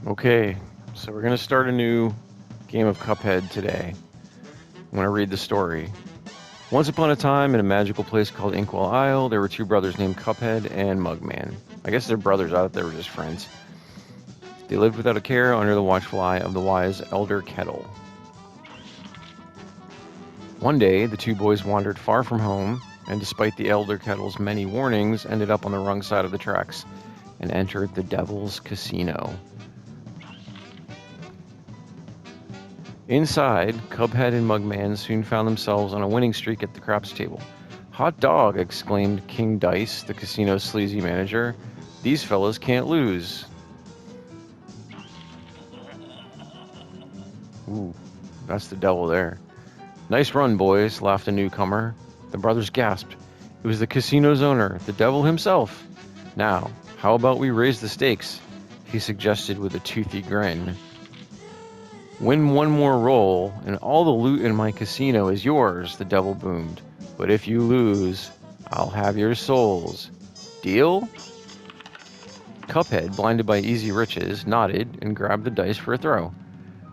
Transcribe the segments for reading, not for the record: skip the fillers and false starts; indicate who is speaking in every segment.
Speaker 1: Okay, so we're going to start a new game of Cuphead today. I'm going to read the story. Once upon a time, in a magical place called Inkwell Isle, there were two brothers named Cuphead and Mugman. I guess they're brothers, I thought they were just friends. They lived without a care under the watchful eye of the wise Elder Kettle. One day, the two boys wandered far from home, and despite the Elder Kettle's many warnings, ended up on the wrong side of the tracks and entered the Devil's Casino. Inside, Cuphead and Mugman soon found themselves on a winning streak at the craps table. "Hot dog!" exclaimed King Dice, the casino's sleazy manager. "These fellas can't lose." Ooh, that's the devil there. "Nice run, boys," laughed a newcomer. The brothers gasped. It was the casino's owner, the devil himself. "Now, how about we raise the stakes?" he suggested with a toothy grin. "Win one more roll, and all the loot in my casino is yours," the devil boomed. "But if you lose, I'll have your souls. Deal?" Cuphead, blinded by easy riches, nodded and grabbed the dice for a throw.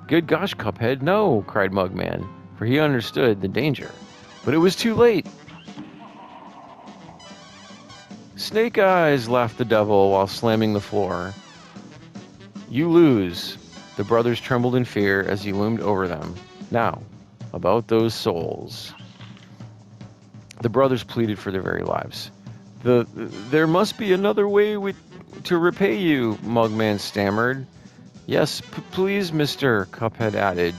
Speaker 1: "Good gosh, Cuphead, no!" cried Mugman, for he understood the danger. But it was too late. "Snake eyes!" laughed the devil while slamming the floor. "You lose." The brothers trembled in fear as he loomed over them. "Now, about those souls." The brothers pleaded for their very lives. There must be another way to repay you," Mugman stammered. "Yes, please, mister," Cuphead added.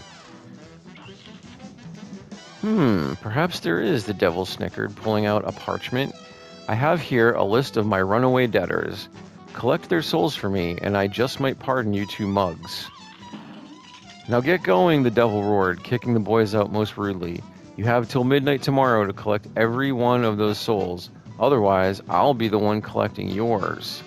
Speaker 1: Perhaps there is," the devil snickered, pulling out a parchment. "I have here a list of my runaway debtors. Collect their souls for me, and I just might pardon you two mugs." "Now get going," the devil roared, kicking the boys out most rudely. "You have till midnight tomorrow to collect every one of those souls. Otherwise, I'll be the one collecting yours."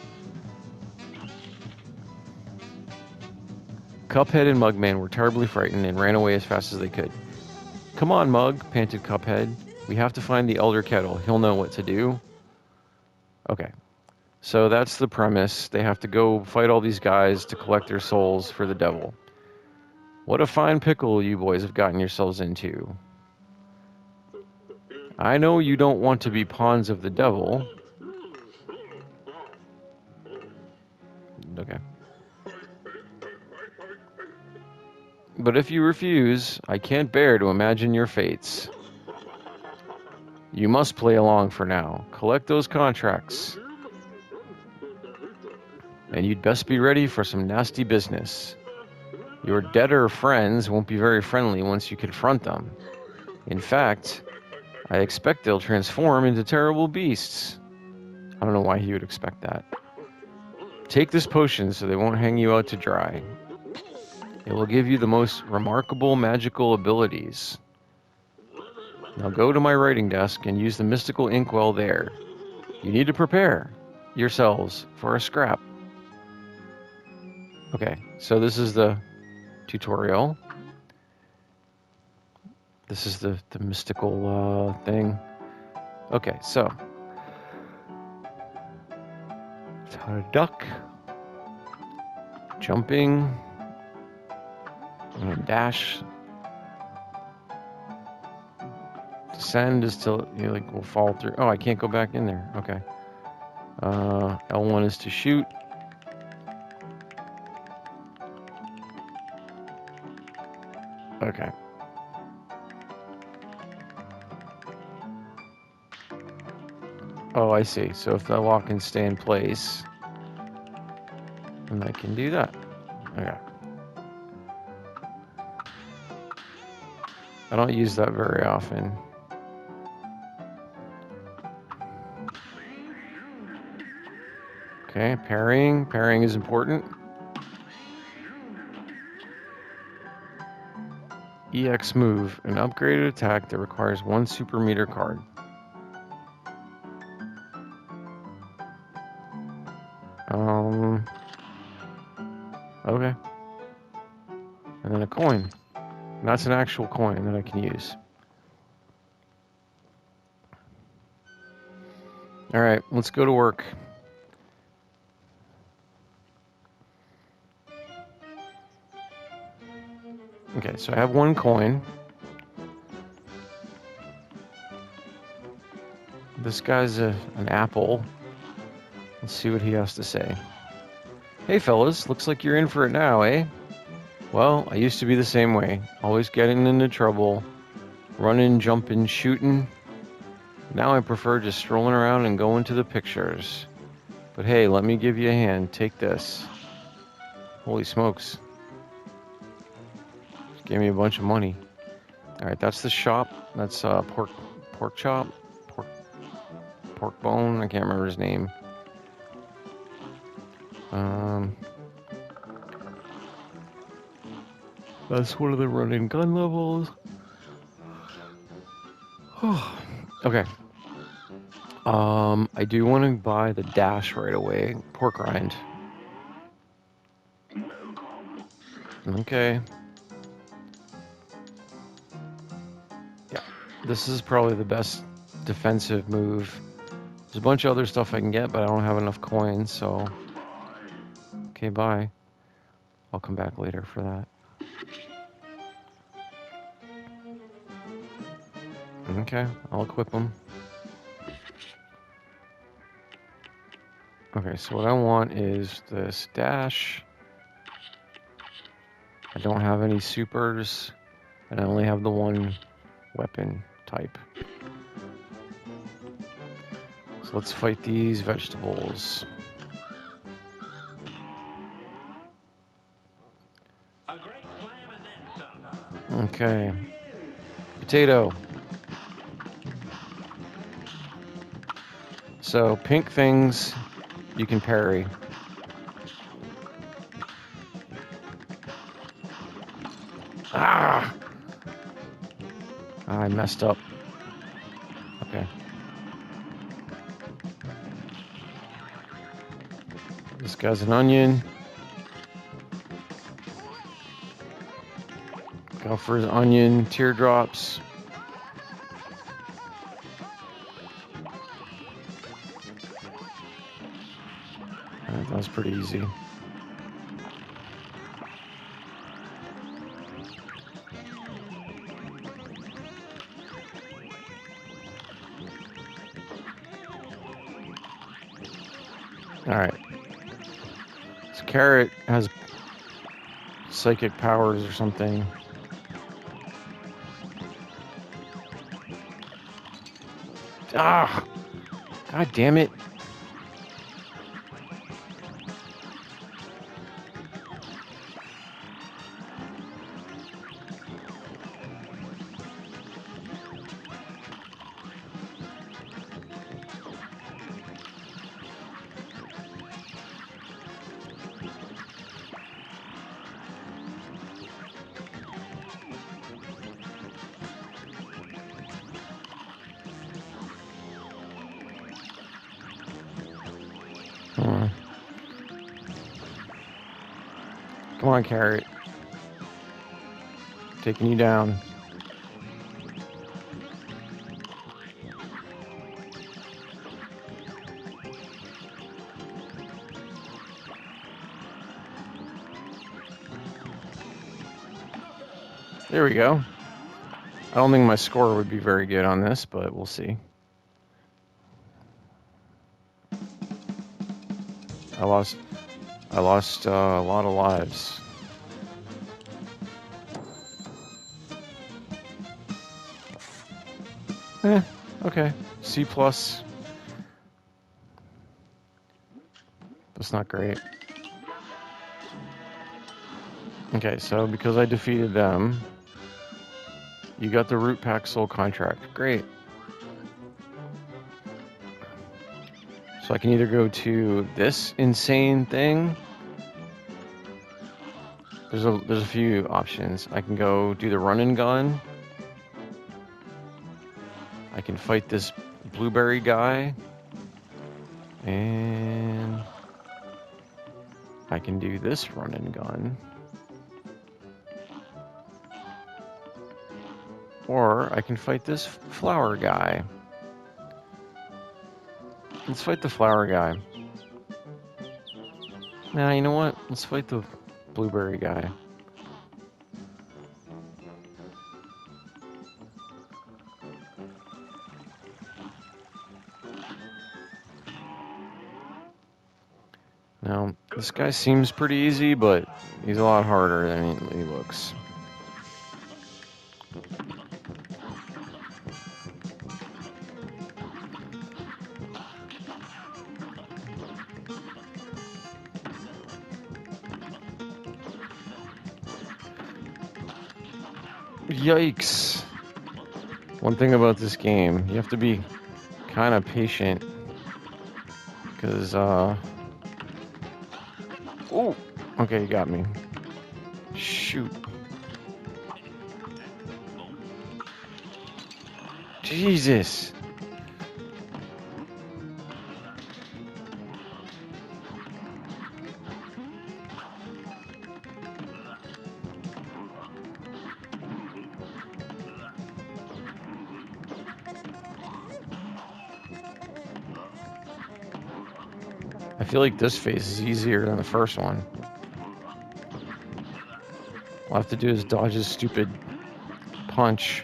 Speaker 1: Cuphead and Mugman were terribly frightened and ran away as fast as they could. "Come on, Mug," panted Cuphead. "We have to find the Elder Kettle. He'll know what to do." Okay, so that's the premise. They have to go fight all these guys to collect their souls for the devil. What a fine pickle you boys have gotten yourselves into. I know you don't want to be pawns of the devil. Okay. But if you refuse, I can't bear to imagine your fates. You must play along for now. Collect those contracts. And you'd best be ready for some nasty business. Your debtor friends won't be very friendly once you confront them. In fact, I expect they'll transform into terrible beasts. I don't know why he would expect that. Take this potion so they won't hang you out to dry. It will give you the most remarkable magical abilities. Now go to my writing desk and use the mystical inkwell there. You need to prepare yourselves for a scrap. Okay, so this is the tutorial. This is the mystical thing. Okay, so it's how to duck, jumping, and dash. Descend is till you like will fall through. Oh, I can't go back in there. Okay. L1 is to shoot. Okay. Oh, I see. So if I walk and stay in place, then I can do that. Okay. I don't use that very often. Okay, parrying. Parrying is important. EX move, an upgraded attack that requires one super meter card. Okay. And then a coin. And that's an actual coin that I can use. Alright, let's go to work. Okay, so I have 1 coin. This guy's an apple. Let's see what he has to say. Hey fellas, looks like you're in for it now, eh? Well, I used to be the same way. Always getting into trouble. Running, jumping, shooting. Now I prefer just strolling around and going to the pictures. But hey, let me give you a hand. Take this. Holy smokes. Just gave me a bunch of money. Alright, that's the shop. That's pork chop. Pork bone. I can't remember his name. That's one of the running gun levels. Okay. I do want to buy the dash right away. Pork rind. Okay. Yeah. This is probably the best defensive move. There's a bunch of other stuff I can get, but I don't have enough coins, so... Okay, bye. I'll come back later for that. Okay, I'll equip them. Okay, so what I want is this dash. I don't have any supers, and I only have the 1 weapon type. So let's fight these vegetables. Okay. Potato. So pink things you can parry. Ah! I messed up. Okay. This guy's an onion. Go for his onion teardrops. That was pretty easy. Alright. This carrot has psychic powers or something. Ah! God damn it. Come on, carrot. Taking you down. There we go. I don't think my score would be very good on this, but we'll see. I lost a lot of lives. Okay. C+. That's not great. Okay, so because I defeated them, you got the Root Pack Soul contract. Great. So I can either go to this insane thing. There's a few options. I can go do the run and gun. I can fight this blueberry guy. And I can do this run and gun. Or I can fight this flower guy. Let's fight the flower guy. Nah, you know what? Let's fight the blueberry guy. Now, this guy seems pretty easy, but he's a lot harder than he looks. Yikes. One thing about this game, you have to be kind of patient. Because, oh, okay, you got me. Shoot. Jesus. I feel like this phase is easier than the first one. All I have to do is dodge his stupid punch.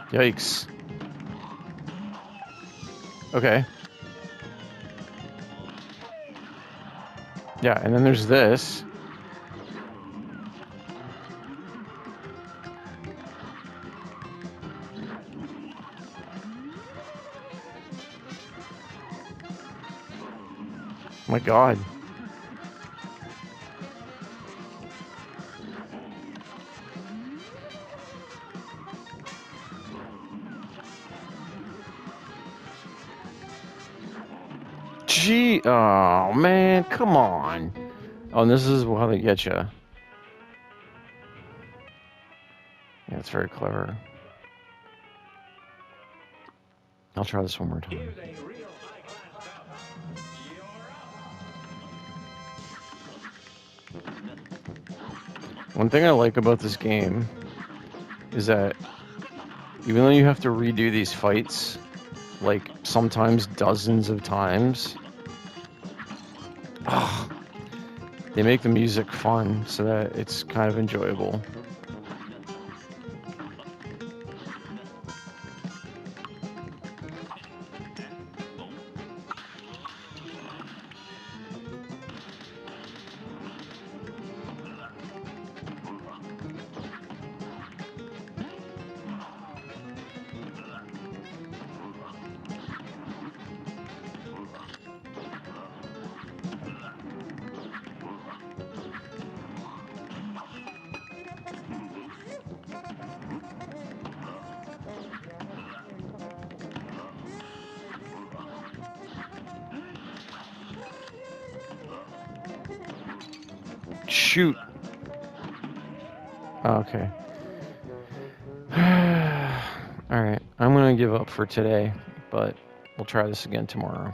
Speaker 1: Yikes. Okay. Yeah, and then there's this. Oh my god. Gee, oh man, come on. Oh, and this is how they get you. Yeah, it's very clever. I'll try this one more time. One thing I like about this game is that even though you have to redo these fights, like sometimes dozens of times, they make the music fun so that it's kind of enjoyable. Shoot. Okay. Alright, I'm gonna give up for today, but we'll try this again tomorrow.